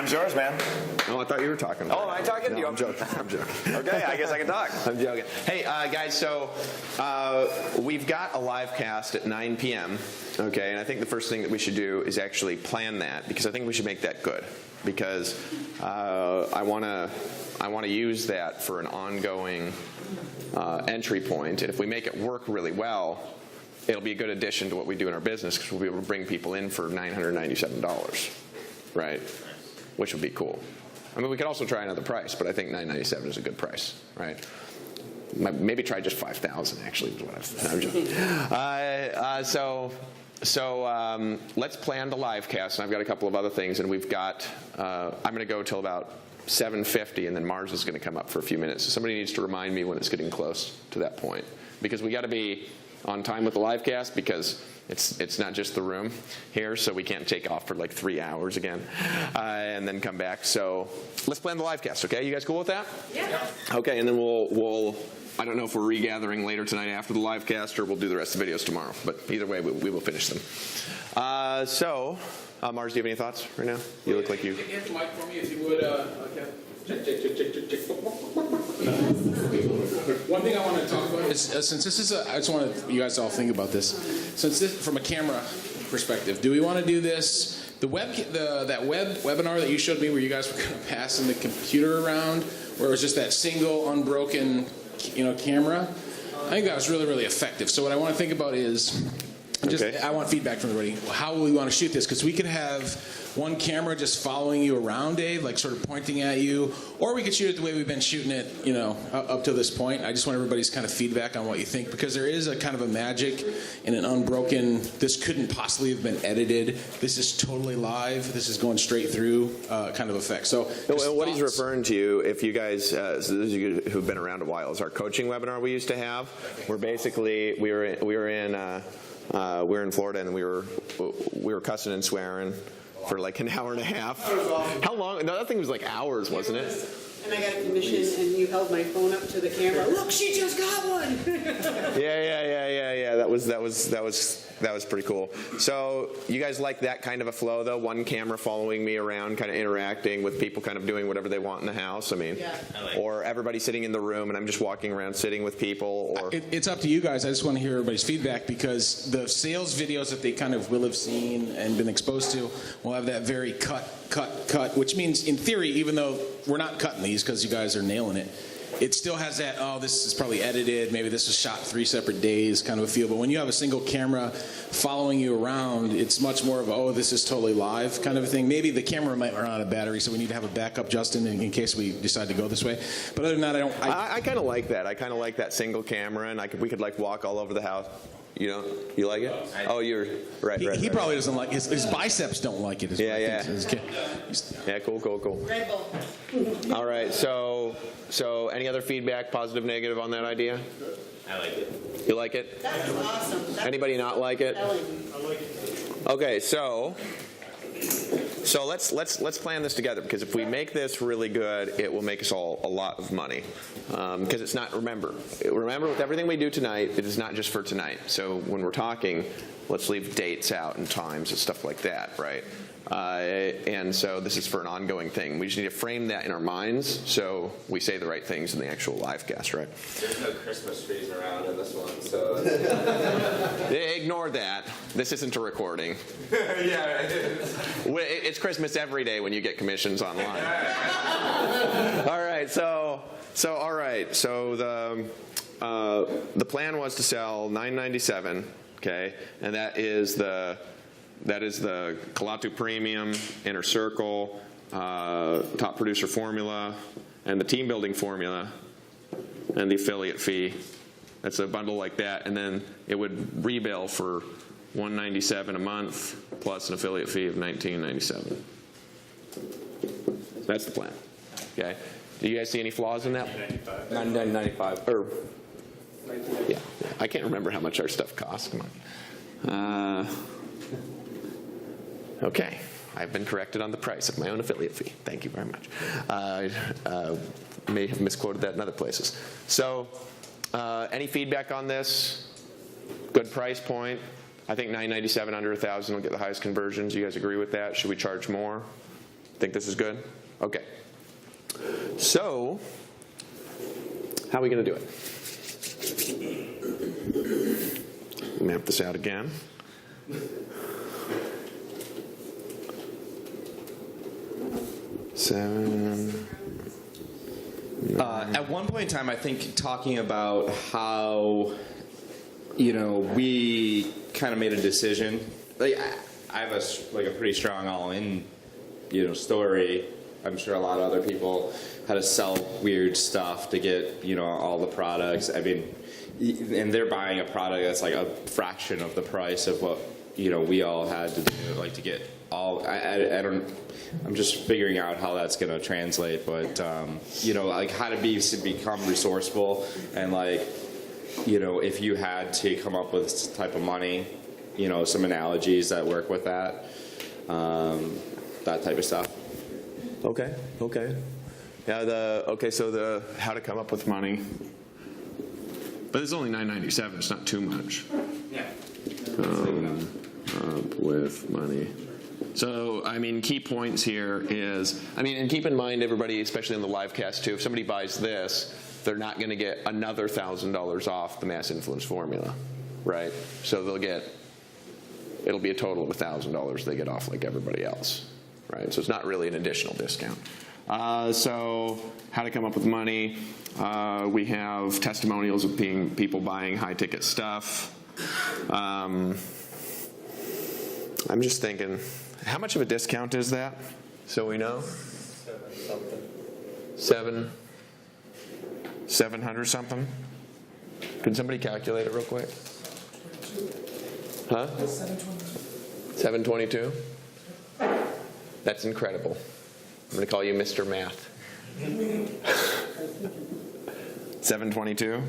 Time's yours, man. Oh, I thought you were talking. Oh, am I talking? No, I'm joking. I'm joking. Okay, I guess I can talk. I'm joking. Hey, guys, so we've got a live cast at 9 p.m., okay, and I think the first thing that we should do is actually plan that, because I think we should make that good, because I want to use that for an ongoing entry point, and if we make it work really well, it'll be a good addition to what we do in our business, because we'll be able to bring people in for $997, right? Which would be cool. I mean, we could also try another price, but I think $997 is a good price, right? Maybe try just $5,000. Actually, is what I'm joking. So let's plan the live cast, and I've got a couple of other things, and we've got. I'm going to go till about 7:50, and then Mars is going to come up for a few minutes. So somebody needs to remind me when it's getting close to that point, because we got to be on time with the live cast, because it's not just the room here, so we can't take off for like 3 hours again and then come back. So let's plan the live cast, okay? You guys cool with that? Yeah. Okay, and then we'll I don't know if we're regathering later tonight after the live cast, or we'll do the rest of the videos tomorrow. But either way, we will finish them. Mars, do you have any thoughts right now? You look like you. Hit the mic for me if you would. Okay. Check. One thing I want to talk about is, since this is I just want you guys to all think about this. Since this, from a camera perspective, do we want to do this? That webinar that you showed me, where you guys were kind of passing the computer around, where it was just that single unbroken, camera. I think that was really, really effective. So what I want to think about is, I want feedback from everybody. How will we want to shoot this? Because we could have one camera just following you around, Dave, like sort of pointing at you, or we could shoot it the way we've been shooting it, up to this point. I just want everybody's kind of feedback on what you think, because there is a kind of a magic in an unbroken. This couldn't possibly have been edited. This is totally live. This is going straight through kind of effect. So what he's referring to, if you guys, those of you who've been around a while, is our coaching webinar we used to have, where basically we were in Florida, and we were cussing and swearing for like an hour and a half. How long? No, that thing was like hours, wasn't it? And I got a commission, and you held my phone up to the camera. Look, she just got one. Yeah. That was pretty cool. So you guys like that kind of a flow, though? One camera following me around, kind of interacting with people, kind of doing whatever they want in the house. I mean, or everybody sitting in the room, and I'm just walking around sitting with people. Or it's up to you guys. I just want to hear everybody's feedback, because the sales videos that they kind of will have seen and been exposed to will have that very cut, which means, in theory, even though we're not cutting these because you guys are nailing it, it still has that, this is probably edited, maybe this was shot 3 separate days kind of a feel. But when you have a single camera following you around, it's much more of this is totally live kind of a thing. Maybe the camera might run out of battery, so we need to have a backup, Justin, in case we decide to go this way. But other than that, I kind of like that. I kind of like that single camera, and we could like walk all over the house. You like it? Oh, you're right. He probably doesn't like his biceps don't like it. Yeah. Cool. Red Bull. All right. So any other feedback, positive, negative, on that idea? I like it. You like it? That's awesome. Anybody not like it? I like it. Okay, so let's plan this together, because if we make this really good, it will make us all a lot of money. Because it's not, remember with everything we do tonight, it is not just for tonight. So when we're talking, let's leave dates out and times and stuff like that, right? And so this is for an ongoing thing. We just need to frame that in our minds so we say the right things in the actual live cast, right? There's no Christmas trees around in this one, so... Ignore that. This isn't a recording. Yeah, It's Christmas every day when you get commissions online. All right, so the plan was to sell $997, okay, and that is the Kalatu Premium, Inner Circle, Top Producer Formula, and the Team Building Formula, and the affiliate fee. That's a bundle like that, and then it would rebill for $197 a month plus an affiliate fee of $19.97. That's the plan. Okay. Do you guys see any flaws in that? $99.95. Yeah. I can't remember how much our stuff costs. Come on. Okay. I've been corrected on the price of my own affiliate fee. Thank you very much. I may have misquoted that in other places. So, any feedback on this? Good price point. I think $997 under $1,000 will get the highest conversions. You guys agree with that? Should we charge more? Think this is good? Okay. So, how are we going to do it? Map this out again. Seven. At one point in time, I think talking about how, we kind of made a decision. Like I have a pretty strong all-in, story. I'm sure a lot of other people had to sell weird stuff to get, all the products. I mean, and they're buying a product that's like a fraction of the price of what, we all had to do, like to get all. I don't. I'm just figuring out how that's going to translate, but like how to become resourceful, and like, if you had to come up with this type of money, some analogies that work with that, that type of stuff. Okay. Yeah. So the how to come up with money. But it's only $9.97. It's not too much. Yeah. Up with money. So, I mean, key points here is, and keep in mind, everybody, especially on the live cast too, if somebody buys this, they're not going to get another $1,000 off the mass influence formula, right? So it'll be a total of $1,000 they get off like everybody else, right? So it's not really an additional discount. So how to come up with money. We have testimonials of people buying high-ticket stuff. I'm just thinking, how much of a discount is that? So we know? 700 something? Can somebody calculate it real quick? Huh? 722? That's incredible. I'm going to call you Mr. Math. 722?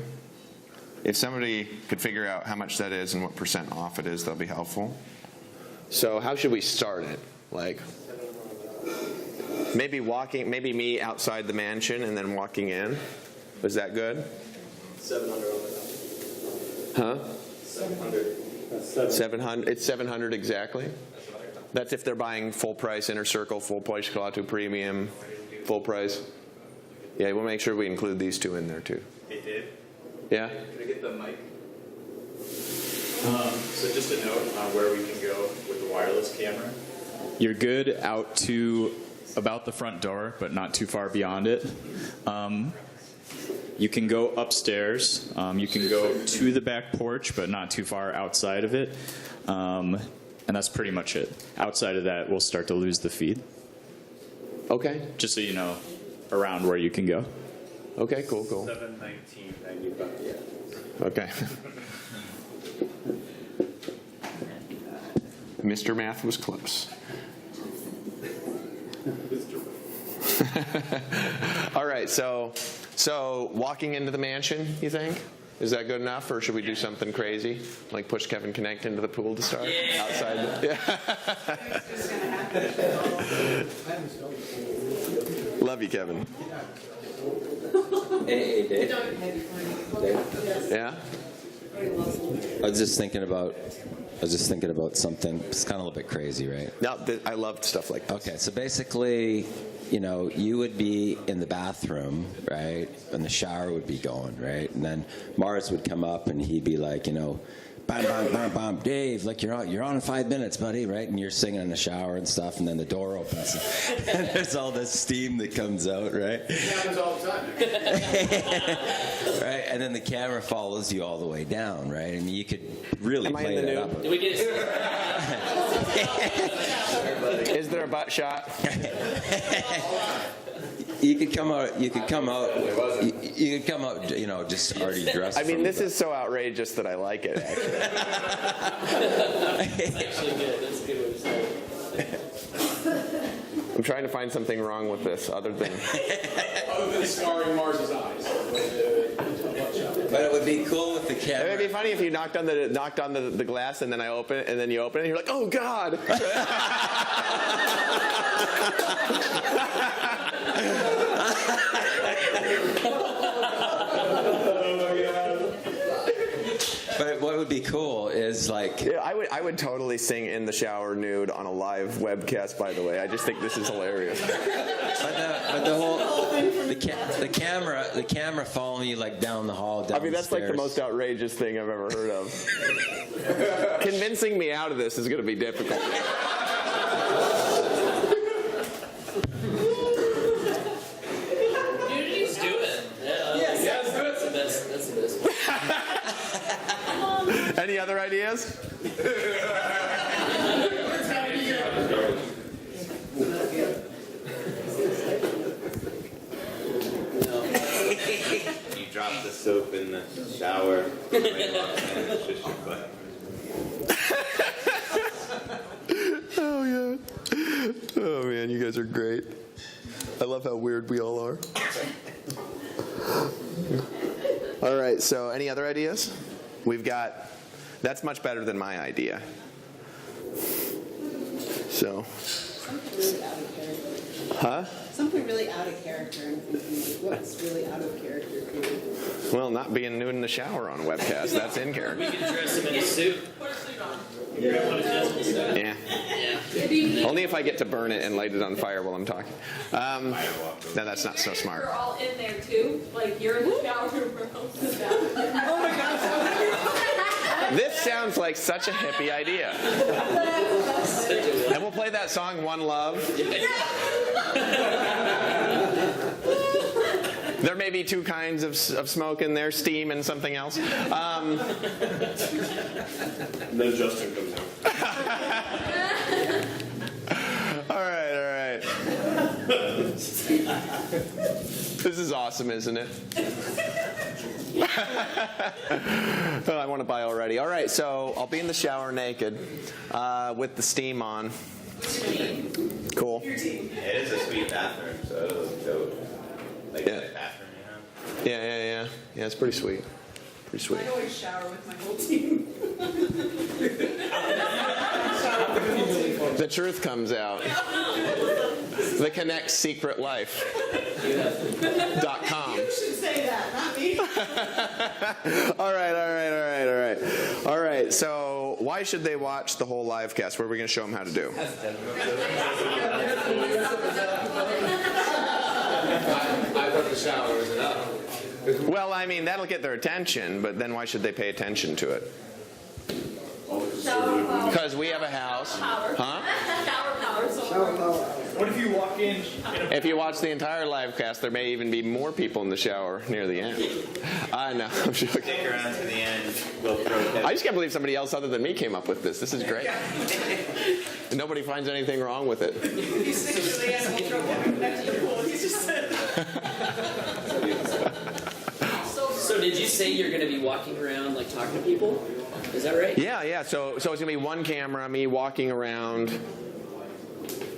If somebody could figure out how much that is and what % off it is, that'll be helpful. So how should we start it? Like, maybe me outside the mansion and then walking in. Was that good? 700 on the Huh? 700. 700. It's 700 exactly. That's if they're buying full price Inner Circle, full price Klaatu Premium, full price. Yeah, we'll make sure we include these two in there too. Hey Dave, Yeah. can I get the mic? So just a note on where we can go with the wireless camera. You're good out to about the front door, but not too far beyond it. You can go upstairs. You can go to the back porch, but not too far outside of it. And that's pretty much it. Outside of that, we'll start to lose the feed. Okay. Just so you know, around where you can go. Okay. Cool. 719.95. Yeah. Okay. Mr. Math was close. All right, so walking into the mansion, you think? Is that good enough, or should we do something crazy? Like push Kevin Connect into the pool to start? Yeah. Outside? Love you, Kevin. Hey, Dave. Yeah? I was just thinking about something. It's kind of a little bit crazy, right? No, I love stuff like this. Okay, so basically, you would be in the bathroom, right? And the shower would be going, right? And then Mars would come up and he'd be like, bam, bam, bam, bam, Dave, like you're on in 5 minutes, buddy, right? And you're singing in the shower and stuff, and then the door opens, and there's all this steam that comes out, right? It happens all the time. Right, and then the camera follows you all the way down, right? I mean, you could really play that up. Do we get Is there a butt shot? You could come out, just already dressed. I mean, this is so outrageous that I like it, actually. actually good? That's a good way to say it. I'm trying to find something wrong with this other than... Other than scarring Mars's eyes. But it would be cool with the camera. It would be funny if you knocked on the glass and then I open it, and then you open it and you're like, oh God. But what would be cool is like, Yeah, I would totally sing in the shower nude on a live webcast. By the way, I just think this is hilarious. but the whole the camera following you like down the hall. Down I mean, that's like the most outrageous thing I've ever heard of. Convincing me out of this is going to be difficult. Let's do it. Yeah, that's the best. That's the best. Any other ideas? You drop the soap in the shower, and it's just your butt. Oh yeah. Oh man, you guys are great. I love how weird we all are. All right, so any other ideas? We've got, that's much better than my idea. So, huh? Something really out of character, and I'm thinking, like, what's really out of character for you? Well, not being nude in the shower on a webcast, that's in character. We can dress him in a suit. Yeah. Yeah. Only if I get to burn it and light it on fire while I'm talking. No, that's not so smart. You're all in there too. Like you're in the shower room. Oh my gosh. This sounds like such a hippie idea. And we'll play that song, One Love. There may be two kinds of smoke in there, steam and something else. Then Justin comes out. All right. This is awesome, isn't it? Oh, I want to buy already. All right, so I'll be in the shower naked with the steam on. Cool. It is a sweet bathroom, so it'll look dope. Like Yeah. that bathroom, you know? Yeah, it's pretty sweet. Pretty sweet. I always shower with my whole team. The truth comes out. The Connect Secret Life.com. You should say that, not me. All right. So, why should they watch the whole live cast? What are we going to show them how to do? I put the showers it up. Well, I mean, that'll get their attention, but then why should they pay attention to it? Shower power. Because we have a house. Huh? Shower power. So What if you walk in? If you watch the entire live cast, there may even be more people in the shower near the end. No, I'm joking. Stick around to the end. We'll throw I just can't believe somebody else other than me came up with this. This is great. And nobody finds anything wrong with it. He's 6 a.m. We'll throw him back to your pool. He just said. So did you say you're going to be walking around like talking to people? Is that right? Yeah. So it's going to be one camera, me walking around.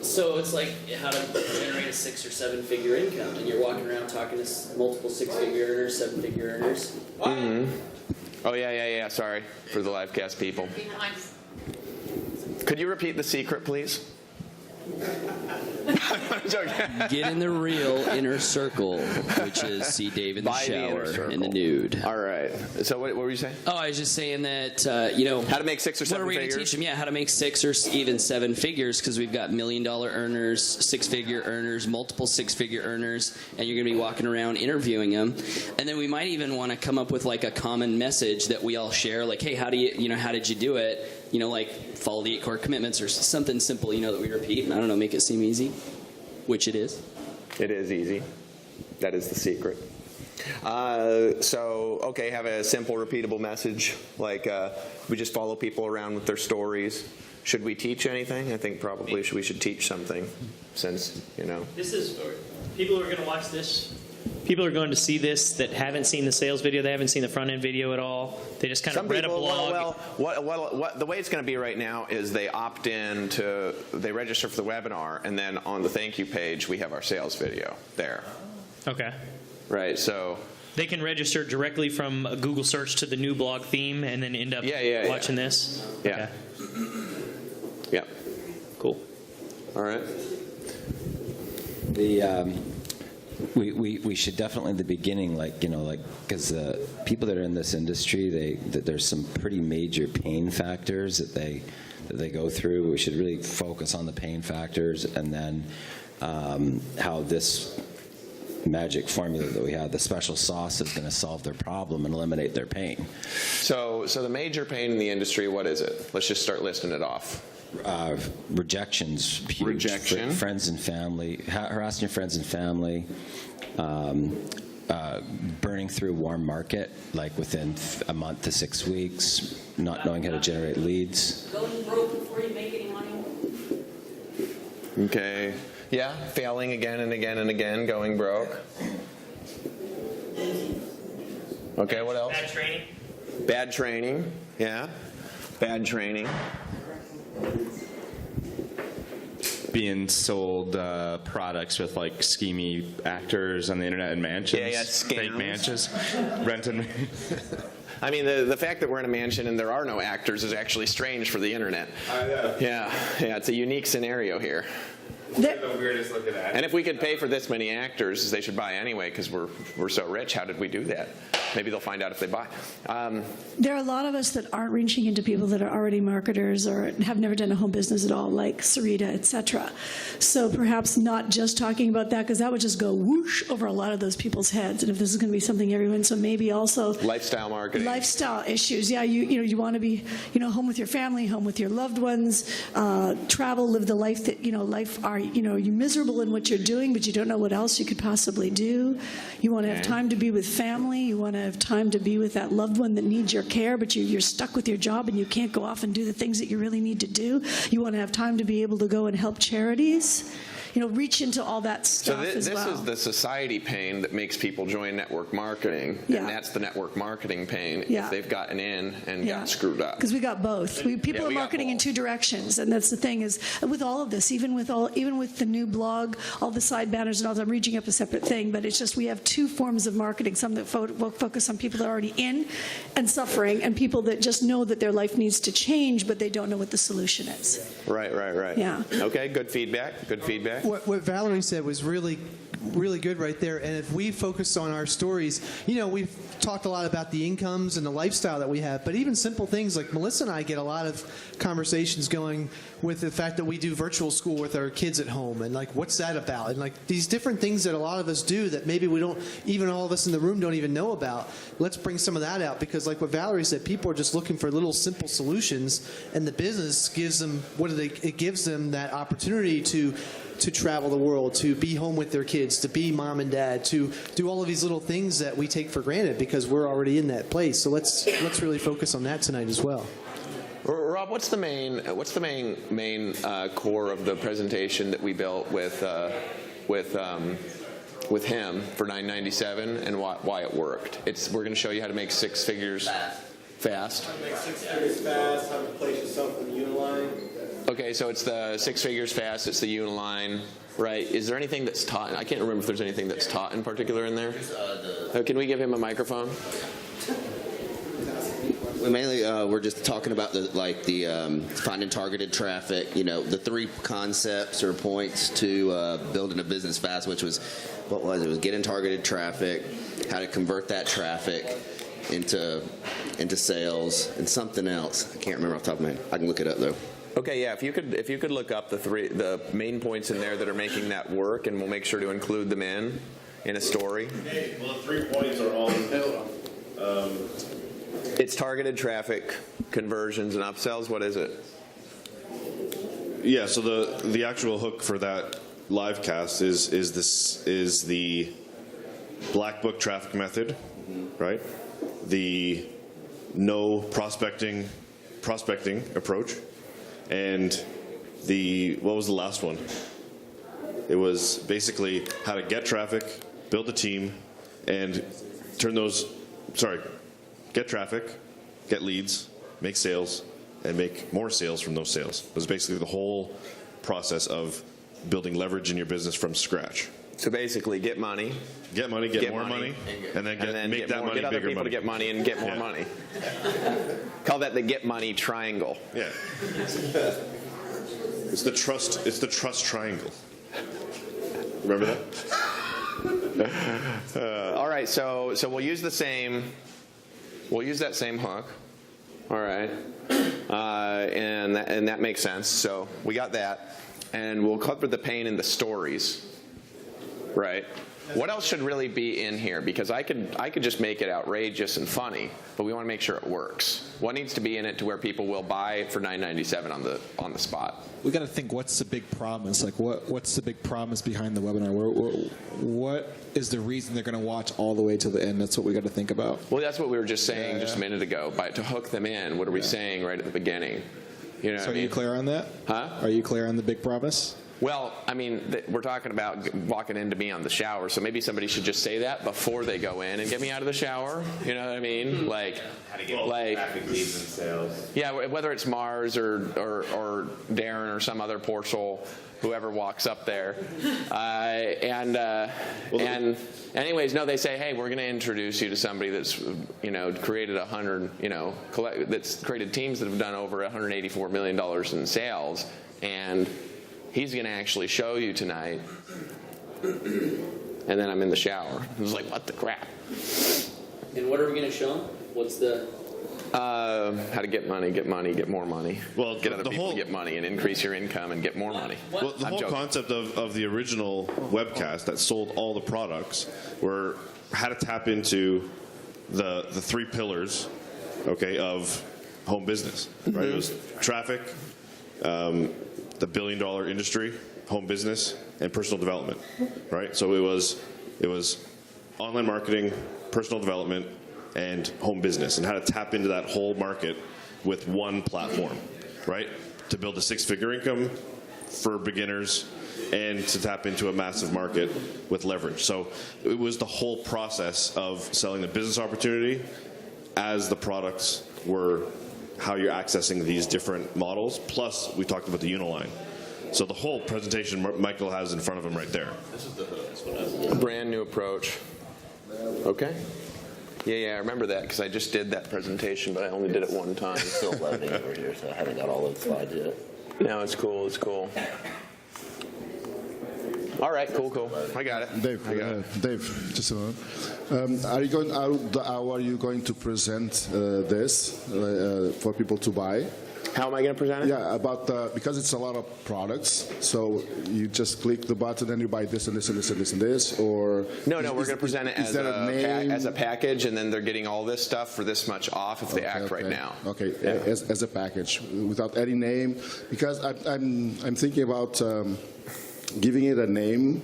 So it's like how to generate a 6 or 7 figure income, and you're walking around talking to multiple 6-figure earners, 7-figure earners. Oh, yeah. Sorry for the live cast people. Could you repeat the secret, please? I'm joking. Get in the real inner circle, which is see Dave in the By the inner shower circle. in the nude. All right. So what were you saying? Oh, I was just saying that, How to make 6 or 7 what are we going to figures? teach them? Yeah, how to make 6 or even 7 figures, because we've got $1 million earners, 6-figure earners, multiple 6-figure earners, and you're going to be walking around interviewing them. And then we might even want to come up with like a common message that we all share, like, hey, how did you do it? Like follow the 8 core commitments or something simple, that we repeat. I don't know, make it seem easy, which it is. It is easy. That is the secret. Have a simple, repeatable message. Like we just follow people around with their stories. Should we teach anything? I think probably we should teach something, since This is people who are going to watch this. People are going to see this that haven't seen the sales video. They haven't seen the front end video at all. They just kind of read a blog. What the way it's going to be right now is they opt in they register for the webinar, and then on the thank you page we have our sales video there. Okay. Right. So They can register directly from a Google search to the new blog theme and then end up watching this? Yeah. Okay. Yeah. Cool. All right. We should definitely in the beginning, because people that are in this industry, there's some pretty major pain factors that they go through. We should really focus on the pain factors, and then how this magic formula that we have, the special sauce, is going to solve their problem and eliminate their pain. So the major pain in the industry, what is it? Let's just start listing it off. Rejections, huge. Rejection. Friends and family, harassing your friends and family, burning through a warm market, like within a month to 6 weeks, not knowing how to generate leads. Going broke before you make any money. Okay. Yeah, failing again and again and again, going broke. Okay, what else? Bad training. Bad training. Yeah. Bad training. Being sold products with like schemy actors on the internet and mansions. Yeah, scams. Fake mansions. Renting. I mean, the fact that we're in a mansion and there are no actors is actually strange for the internet. Yeah, it's a unique scenario here. The weirdest looking at. And if we could pay for this many actors, they should buy anyway because we're so rich. How did we do that? Maybe they'll find out if they buy. There are a lot of us that aren't reaching into people that are already marketers or have never done a home business at all, like Sarita, et cetera. So perhaps not just talking about that, because that would just go whoosh over a lot of those people's heads. And if this is going to be something everyone, so maybe also lifestyle marketing, lifestyle issues. Yeah, you want to be home with your family, home with your loved ones, travel, live the life that you're miserable in what you're doing, but you don't know what else you could possibly do. You want to have time to be with family. You want to have time to be with that loved one that needs your care, but you're stuck with your job and you can't go off and do the things that you really need to do. You want to have time to be able to go and help charities. Reach into all that stuff as well. So this is the society pain that makes people join network marketing, and that's the network marketing pain if they've gotten in and got screwed up. Because we got both. People are marketing in two directions, and that's the thing is with all of this, even with the new blog, all the side banners and all that. I'm reaching up a separate thing, but it's just we have two forms of marketing: some that focus on people that are already in and suffering, and people that just know that their life needs to change, but they don't know what the solution is. Right. Yeah. Okay. Good feedback. What Valerie said was really good right there. And if we focus on our stories, we've talked a lot about the incomes and the lifestyle that we have, but even simple things like Melissa and I get a lot of conversations going with the fact that we do virtual school with our kids at home, and like, what's that about? And like these different things that a lot of us do that maybe we don't, even all of us in the room don't even know about. Let's bring some of that out, because like what Valerie said, people are just looking for little simple solutions, and the business gives them, it gives them that opportunity to travel the world, to be home with their kids, to be mom and dad, to do all of these little things that we take for granted because we're already in that place. So let's really focus on that tonight as well. Rob, what's the main core of the presentation that we built with him for $9.97 and why it worked? We're going to show you how to make 6 figures fast. How to make 6 figures fast, how to place yourself in the Uniline. Okay, so it's the 6 figures fast, it's the Uniline, right? Is there anything that's taught? I can't remember if there's anything that's taught in particular in there. Can we give him a microphone? Mainly, we're just talking about the finding targeted traffic. The 3 concepts or points to building a business fast, which was It was getting targeted traffic, how to convert that traffic into sales, and something else. I can't remember off the top of my head. I can look it up though. Okay, yeah. If you could look up the main points in there that are making that work, and we'll make sure to include them in a story. Okay, well, the 3 points are all. It's targeted traffic, conversions, and upsells. What is it? Yeah. So the actual hook for that live cast is the black book traffic method, right? The no prospecting approach. And what was the last one? It was basically how to get traffic, build a team, and get traffic, get leads, make sales, and make more sales from those sales. It was basically the whole process of building leverage in your business from scratch. So basically, get money, get more money, and then make that money get other bigger people money. to get money and get more money. Call that the get money triangle. Yeah. It's the trust triangle. Remember that? All right, so we'll use that same hook. All right, and that makes sense. So we got that, and we'll cover the pain in the stories, right? What else should really be in here? Because I could just make it outrageous and funny, but we want to make sure it works. What needs to be in it to where people will buy it for $9.97 on the spot? We got to think, what's the big promise? Like, what's the big promise behind the webinar? What is the reason they're going to watch all the way to the end? That's what we got to think about. Well, that's what we were just saying just a minute ago. To hook them in, what are we saying right at the beginning? You know So what I mean? are you clear on that? Huh? Are you clear on the big promise? Well, I mean, we're talking about walking into me on the shower, so maybe somebody should just say that before they go in and get me out of the shower. You know what I mean? Like, How to get traffic leads and sales. yeah, whether it's Mars or Darren or some other portal, whoever walks up there, and anyways, no, they say, hey, we're going to introduce you to somebody that's created that's created teams that have done over $184 million in sales, and he's going to actually show you tonight. And then I'm in the shower. I was like, what the crap? And what are we going to show them? What's the... How to get money, get more money. Well, get other people to get money and increase your income and get more money. Well, the whole concept of the original webcast that sold all the products were how to tap into the three pillars, okay, of home business. Right? It was traffic, the billion-dollar industry, home business, and personal development. Right? So it was online marketing, personal development, and home business, and how to tap into that whole market with one platform, right? To build a six-figure income for beginners and to tap into a massive market with leverage. So it was the whole process of selling the business opportunity as the products were how you're accessing these different models. Plus, we talked about the Uniline. So the whole presentation Michael has in front of him right there. This is the brand new approach. Okay. Yeah, I remember that because I just did that presentation, but I only did it one time. It's still loading over here, so I haven't got all those slides yet. No, it's cool. All right, cool. I got it. Dave, just a moment. How are you going to present this for people to buy? How am I going to present it? Yeah, because it's a lot of products, so you just click the button and you buy this and this and this and this and this, or no, we're going to present it as a package, and then they're getting all this stuff for this much off if they act right now. Okay, yeah. as a package without any name, because I'm thinking about giving it a name.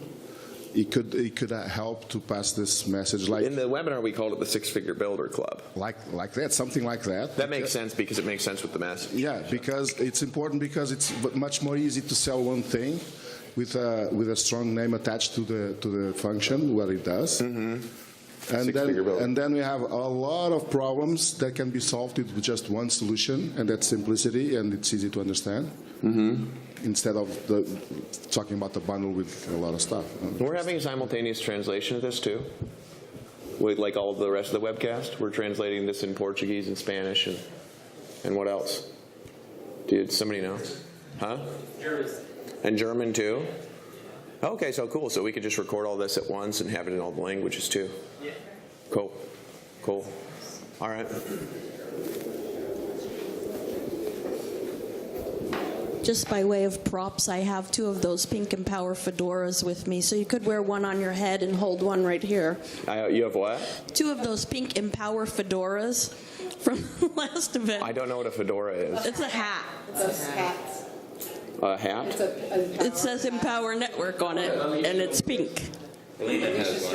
It could help to pass this message. Like in the webinar, we called it the Six-Figure Builder Club. Like that, something like that. That makes sense because it makes sense with the message. Yeah, because it's important because it's much more easy to sell one thing with a strong name attached to the function, what it does. Mm-hmm. And then we have a lot of problems that can be solved with just one solution, and that's simplicity, and it's easy to understand. Mm-hmm. Instead of talking about the bundle with a lot of stuff. We're having simultaneous translation of this too. Like all of the rest of the webcast, we're translating this in Portuguese and Spanish and what else? Did somebody know? Huh? German. And German too? Okay, so cool. So we could just record all this at once and have it in all the languages too. Yeah. Cool. All right. Just by way of props, I have two of those Pink Empower fedoras with me, so you could wear one on your head and hold one right here. You have what? Two of those Pink Empower fedoras from the last event. I don't know what a fedora is. It's a hat. It's a hat. A hat? It says Empower Network on it, and it's pink. It's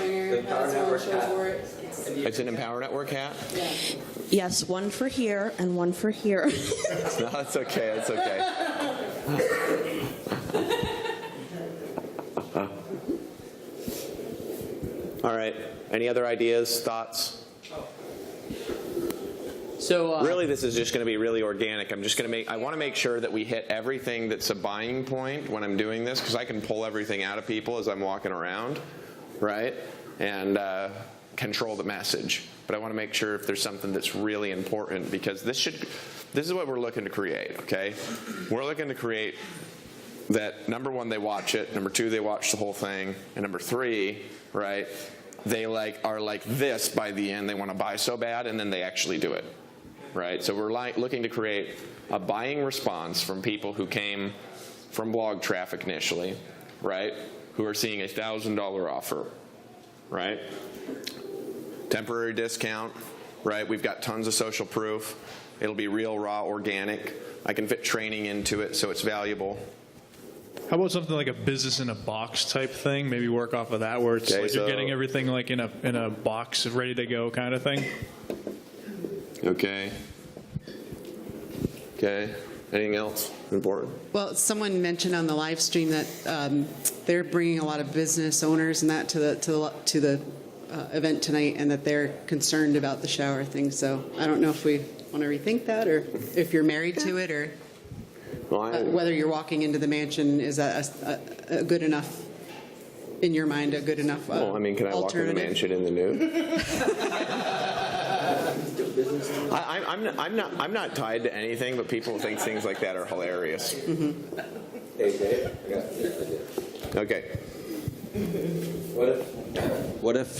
an Empower Network hat? Yes, one for here and one for here. No, that's okay. That's okay. All right. Any other ideas, thoughts? So really, this is just going to be really organic. I want to make sure that we hit everything that's a buying point when I'm doing this, because I can pull everything out of people as I'm walking around, right? And control the message. But I want to make sure if there's something that's really important, because this is what we're looking to create, okay? We're looking to create that number one, they watch it, number two, they watch the whole thing, and number three, right, they are like this by the end. They want to buy so bad, and then they actually do it, right? So we're looking to create a buying response from people who came from blog traffic initially, right, who are seeing a $1,000 offer, right? Temporary discount, right? We've got tons of social proof. It'll be real, raw, organic. I can fit training into it, so it's valuable. How about something like a business in a box type thing? Maybe work off of that, where it's Okay, like you're so- getting everything like in a box ready to go kind of thing. Okay. Okay. Anything else important? Well, someone mentioned on the live stream that they're bringing a lot of business owners and that to the event tonight, and that they're concerned about the shower thing. So I don't know if we want to rethink that, or if you're married to it, or whether you're walking into the mansion is a good enough, in your mind, a good enough Well, I mean, can I walk in the mansion in the nude? I'm not tied to anything, but people think things like that are hilarious. Hey, Dave, I got an idea. Okay. What if,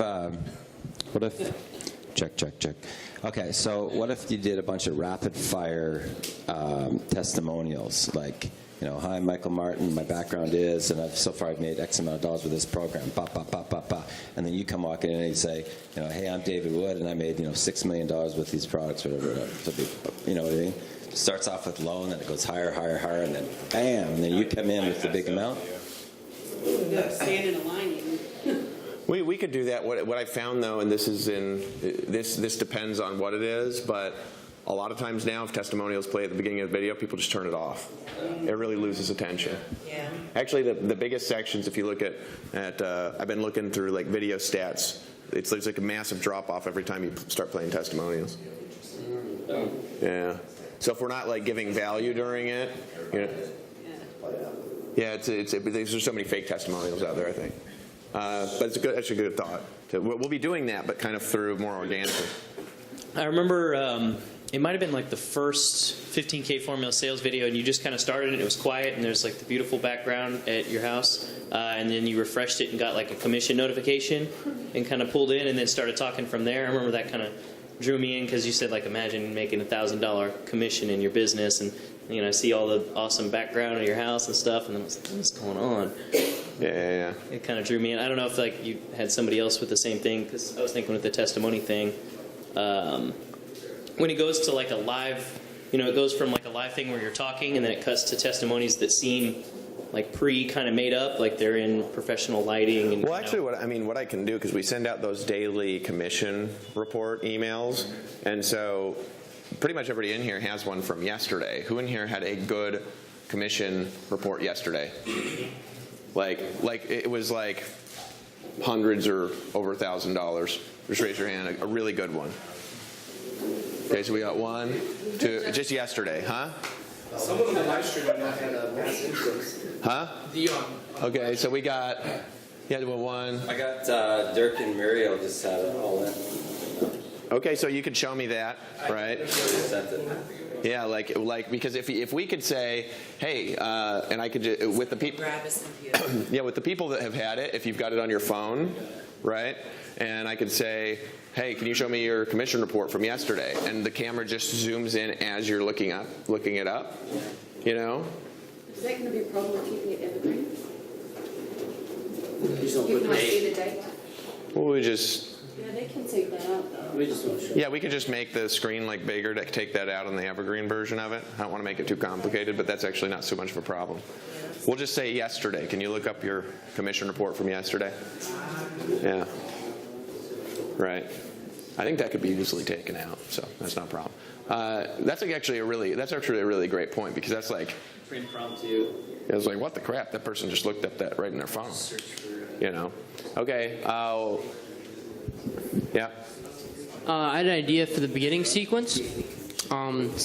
check. Okay, so what if you did a bunch of rapid fire testimonials, like, you know, hi, Michael Martin, my background is, and so far I've made X amount of dollars with this program, and then you come walking in and you say, you know, hey, I'm David Wood, and I made, you know, $6 million with these products, whatever. You know what I mean? Starts off with low, and then it goes higher, and then bam, and then you come in with the big amount. stand in a line even. We could do that. What I found though, and this depends on what it is, but a lot of times now, if testimonials play at the beginning of the video, people just turn it off. It really loses attention. Yeah. Actually, the biggest sections, if you look at I've been looking through like video stats. There's like a massive drop off every time you start playing testimonials. Yeah. So if we're not like giving value during it, you know. Yeah, there's so many fake testimonials out there, I think. But it's a good thought. We'll be doing that, but kind of through more organically. I remember it might have been like the first 15K formula sales video, and you just kind of started it. It was quiet, and there's like the beautiful background at your house, and then you refreshed it and got like a commission notification, and kind of pulled in, and then started talking from there. I remember that kind of drew me in because you said like imagine making $1,000 commission in your business, and you know I see all the awesome background of your house and stuff, and I was like, what's going on? Yeah. It kind of drew me in. I don't know if like you had somebody else with the same thing, because I was thinking with the testimony thing. When it goes to like a live, you know, it goes from like a live thing where you're talking, and then it cuts to testimonies that seem like kind of made up, like they're in professional lighting. And, well, actually, what I can do, because we send out those daily commission report emails, and so pretty much everybody in here has one from yesterday. Who in here had a good commission report yesterday? Like it was like hundreds or over $1,000. Just raise your hand. A really good one. Okay, so we got 1, 2, just yesterday, huh? Someone on the live stream right now had a mass influx. Huh? Dion. Okay, so we got, one. I got Dirk and Muriel just had it all in. Okay, so you could show me that, right? Yeah, like because if we could say, hey, and I could with the people, yeah, with the people that have had it, if you've got it on your phone, right? And I could say, hey, can you show me your commission report from yesterday? And the camera just zooms in as you're looking it up, you know? Is that going to be a problem with keeping it evergreen? You just don't You put can date. see the date. Well, we just. Yeah, they can take that out though. We just want to show. Yeah, we could just make the screen like bigger to take that out on the evergreen version of it. I don't want to make it too complicated, but that's actually not so much of a problem. We'll just say yesterday. Can you look up your commission report from yesterday? Yeah. Right. I think that could be easily taken out, so that's not a problem. That's actually a really great point, because that's like Impromptu. it's like, what the crap? That person just looked up that right in their phone. You know. Okay. Yeah. I had an idea for the beginning sequence.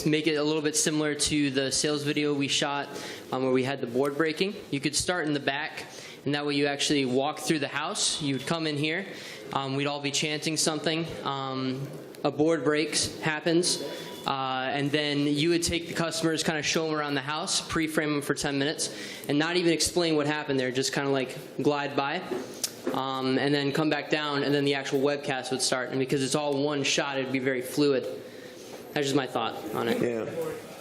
Make it a little bit similar to the sales video we shot where we had the board breaking. You could start in the back, and that way you actually walk through the house. You would come in here. We'd all be chanting something. A board breaks, happens. And then you would take the customers, kind of show them around the house, pre-frame them for 10 minutes, and not even explain what happened there, just kind of like glide by. And then come back down, and then the actual webcast would start. And because it's all one shot, it'd be very fluid. That's just my thought on it. Yeah.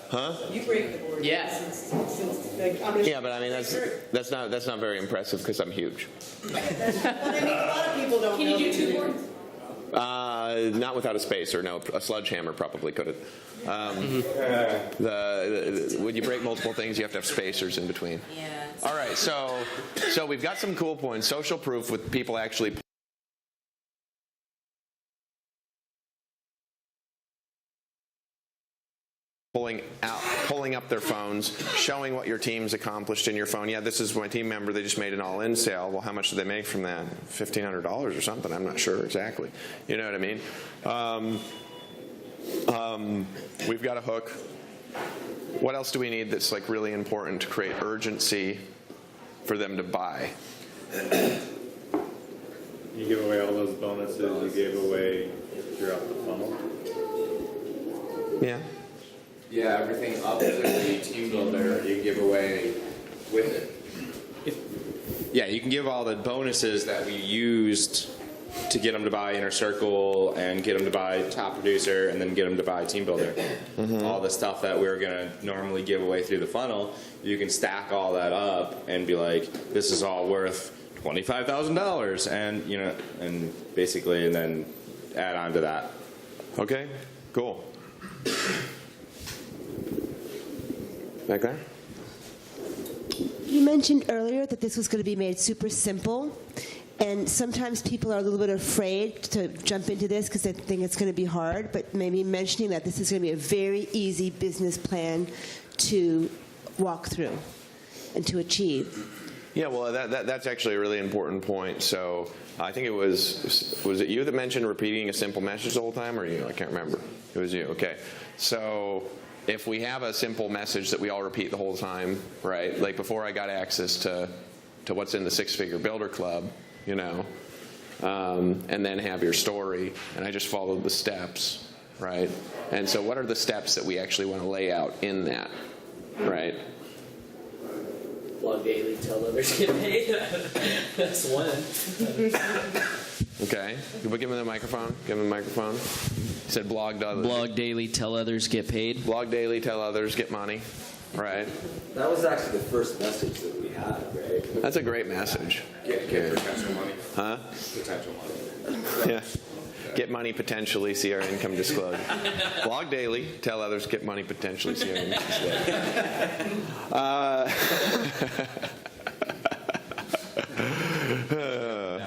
Huh? You break the board. Yeah. Yeah, but I mean that's not very impressive because I'm huge. Well, I mean, a lot of people don't Can know. you do 2 boards? Not without a spacer. No, a sledgehammer probably couldn't. When you break multiple things, you have to have spacers in between. Yeah. All right, so we've got some cool points. Social proof with people actually pulling up their phones, showing what your team's accomplished in your phone. Yeah, this is my team member. They just made an all-in sale. Well, how much did they make from that? $1,500 or something. I'm not sure exactly. You know what I mean? We've got a hook. What else do we need that's like really important to create urgency for them to buy? You give away all those bonuses you gave away throughout the funnel. Yeah. Yeah, everything up to the team builder you give away with it. Yeah, you can give all the bonuses that we used to get them to buy Inner Circle and get them to buy Top Producer and then get them to buy Team Builder. All the stuff that we were going to normally give away through the funnel, you can stack all that up and be like, this is all worth $25,000, and and basically, and then add on to that. Okay, cool. Back there? You mentioned earlier that this was going to be made super simple, and sometimes people are a little bit afraid to jump into this because they think it's going to be hard, but maybe mentioning that this is going to be a very easy business plan to walk through and to achieve. Yeah, well, that's actually a really important point. So I think it was it you that mentioned repeating a simple message the whole time, or you? I can't remember. It was you. Okay. So if we have a simple message that we all repeat the whole time, right? Like before I got access to what's in the Six Figure Builder Club, and then have your story, and I just followed the steps, right? And so what are the steps that we actually want to lay out in that, right? Blog daily, tell others get paid. That's one. Okay. Give him the microphone. Give him the microphone. He said blog daily. Blog daily, tell others get paid. Blog daily, tell others get money. Right. That was actually the first message that we had, right? That's a great message. Get potential money. Huh? Potential money. Yeah. Get money potentially, see our income disclosed. Blog daily, tell others get money potentially, see our income disclosed.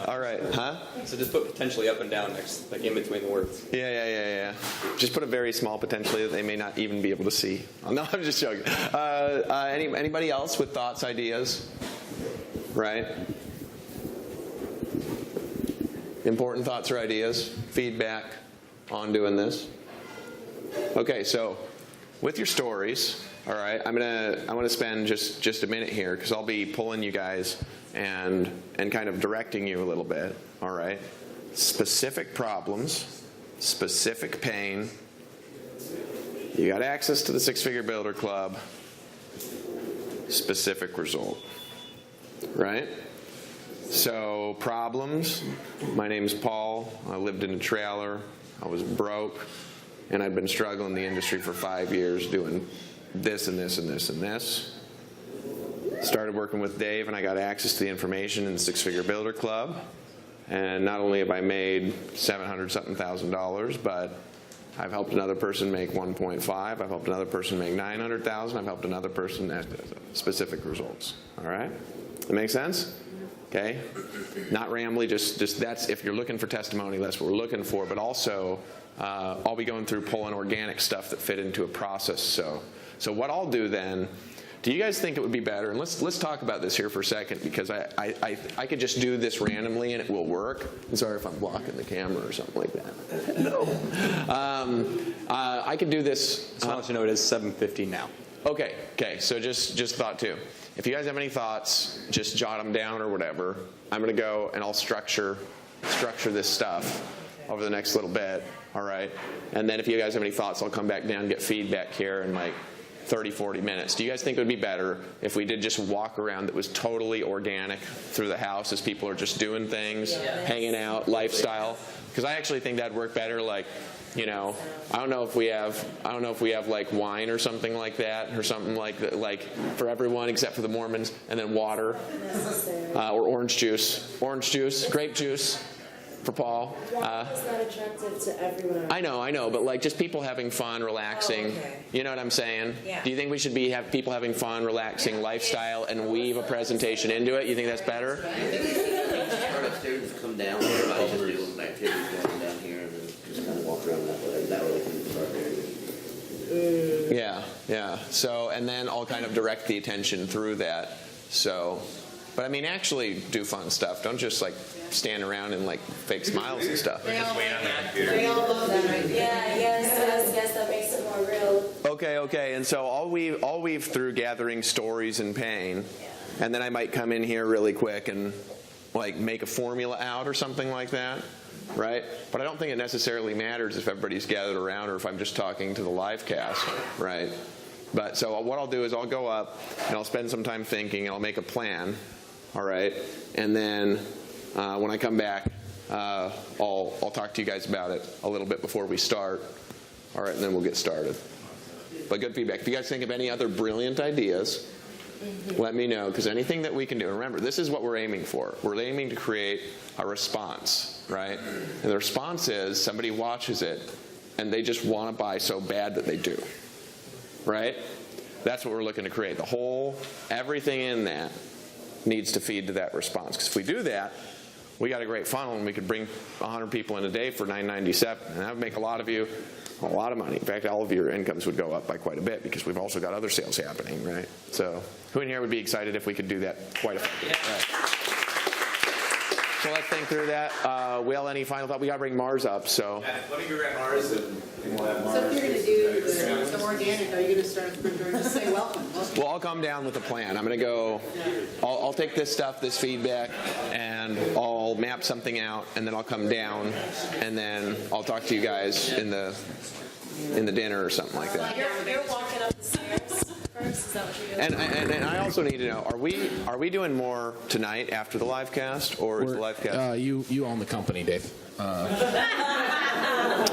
All right, huh? So just put potentially up and down next, like in between the words. Yeah. Just put a very small potentially that they may not even be able to see. No, I'm just joking. Anybody else with thoughts, ideas? Right? Important thoughts or ideas? Feedback on doing this? Okay, so with your stories, all right, I want to spend just a minute here because I'll be pulling you guys and kind of directing you a little bit, all right? Specific problems, specific pain. You got access to the Six Figure Builder Club. Specific result, right? So problems, my name's Paul. I lived in a trailer. I was broke, and I'd been struggling in the industry for 5 years doing this and this and this and this. Started working with Dave, and I got access to the information in the Six Figure Builder Club. And not only have I made $700-something, but I've helped another person make 1.5. I've helped another person make 900,000. I've helped another person at specific results. All right, that make sense? Okay, not rambly. Just that's if you're looking for testimony, that's what we're looking for. But also, I'll be going through pulling organic stuff that fit into a process. So what I'll do then. Do you guys think it would be better? And let's talk about this here for a second because I could just do this randomly and it will work. I'm sorry if I'm blocking the camera or something like that. No. I could do this. Just want to know it is 7:50 now. Okay. So just thought too. If you guys have any thoughts, just jot them down or whatever. I'm going to go and I'll structure this stuff. over the next little bit, all right? And then if you guys have any thoughts, I'll come back down and get feedback here in like 30, 40 minutes. Do you guys think it would be better if we did just walk around that was totally organic through the house as people are just doing things, hanging out, lifestyle? Because I actually think that'd work better. Like, you know, I don't know if we have like wine or something like that, or something like that, like for everyone except for the Mormons, and then water, or orange juice, grape juice for Paul. Why is that attractive to everyone? I know, but like just people having fun, relaxing. Oh, okay. You know what I'm saying? Yeah. Do you think we should have people having fun, relaxing lifestyle and weave a presentation into it? You think that's better? Start upstairs and come down. Everybody's just doing activities going down here, and then just kind of walk around that way. That way we can start there. Yeah. So, and then I'll kind of direct the attention through that. So, but I mean, actually do fun stuff. Don't just like stand around and like fake smiles and stuff. They all love that, right? Yeah, yes, that makes it more real. Okay. And so I'll weave through gathering stories and pain, and then I might come in here really quick and like make a formula out or something like that, right? But I don't think it necessarily matters if everybody's gathered around or if I'm just talking to the live cast, right? But so what I'll do is I'll go up and I'll spend some time thinking and I'll make a plan, all right? And then when I come back, I'll talk to you guys about it a little bit before we start, all right? And then we'll get started. But good feedback. If you guys think of any other brilliant ideas, let me know, because anything that we can do. And remember, this is what we're aiming for. We're aiming to create a response, right? And the response is somebody watches it and they just want to buy so bad that they do, right? That's what we're looking to create. Everything in that needs to feed to that response. Because if we do that, we got a great funnel and we could bring 100 people in a day for $9.97, and that would make a lot of you a lot of money. In fact, all of your incomes would go up by quite a bit because we've also got other sales happening, right? So who in here would be excited if we could do that quite effectively? Right. So let's think through that. Will, any final thought? We got to bring Mars up, so. Let me grab Mars and we'll have Mars. So if you're going to do the organic, are you going to start from door and just say welcome? Well, I'll come down with a plan. I'm going to go, I'll take this stuff, this feedback, and I'll map something out, and then I'll come down, and then I'll talk to you guys in the dinner or something like that. You're walking up the stairs first, is that what you're doing? And I also need to know, are we doing more tonight after the live cast, or is the live cast? You own the company, Dave.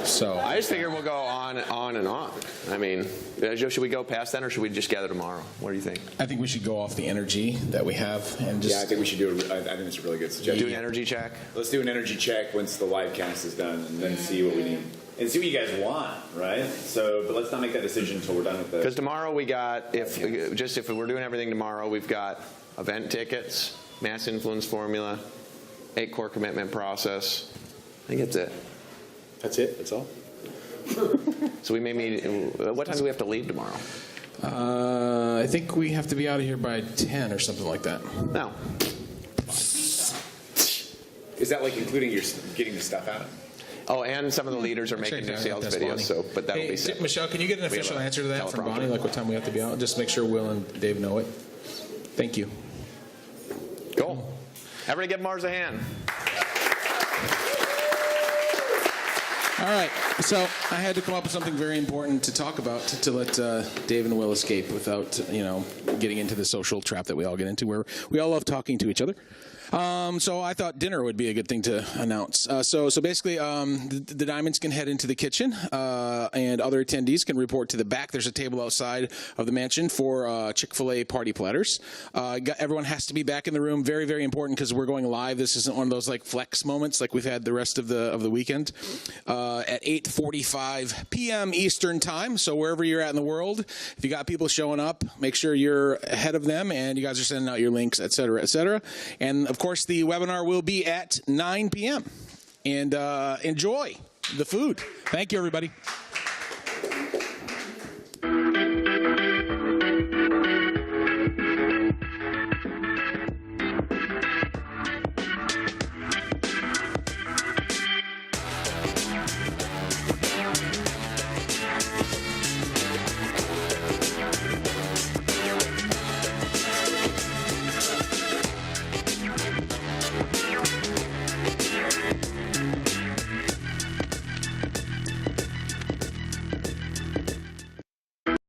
So I just figure we'll go on and on. I mean, Joe, should we go past that, or should we just gather tomorrow? What do you think? I think we should go off the energy that we have and just. Yeah, I think we should do I think it's a really good suggestion. Do an energy check? Let's do an energy check once the live cast is done, and then see what we need. And see what you guys want, right? So, but let's not make that decision until we're done with the. Because tomorrow we got, if we're doing everything tomorrow, we've got event tickets, mass influence formula, 8 core commitment process. I think that's it. That's it? That's all? So we may meet, what time do we have to leave tomorrow? I think we have to be out of here by 10 or something like that. No. Is that like including your getting the stuff out? Oh, and some of the leaders are making new sales videos, so, but that'll be set. Michelle, can you get an official answer to that from Bonnie, like what time we have to be out? Just make sure Will and Dave know it. Thank you. Cool. Everybody give Mars a hand. All right, so I had to come up with something very important to talk about to let Dave and Will escape without, getting into the social trap that we all get into, where we all love talking to each other. So I thought dinner would be a good thing to announce. So basically, the Diamonds can head into the kitchen, and other attendees can report to the back. There's a table outside of the mansion for Chick-fil-A party platters. Everyone has to be back in the room. Very, very important, because we're going live. This isn't one of those like flex moments like we've had the rest of the weekend. At 8:45 p.m. Eastern time. So wherever you're at in the world, if you got people showing up, make sure you're ahead of them, and you guys are sending out your links, et cetera, et cetera. And of course, the webinar will be at 9 p.m. And enjoy the food. Thank you, everybody.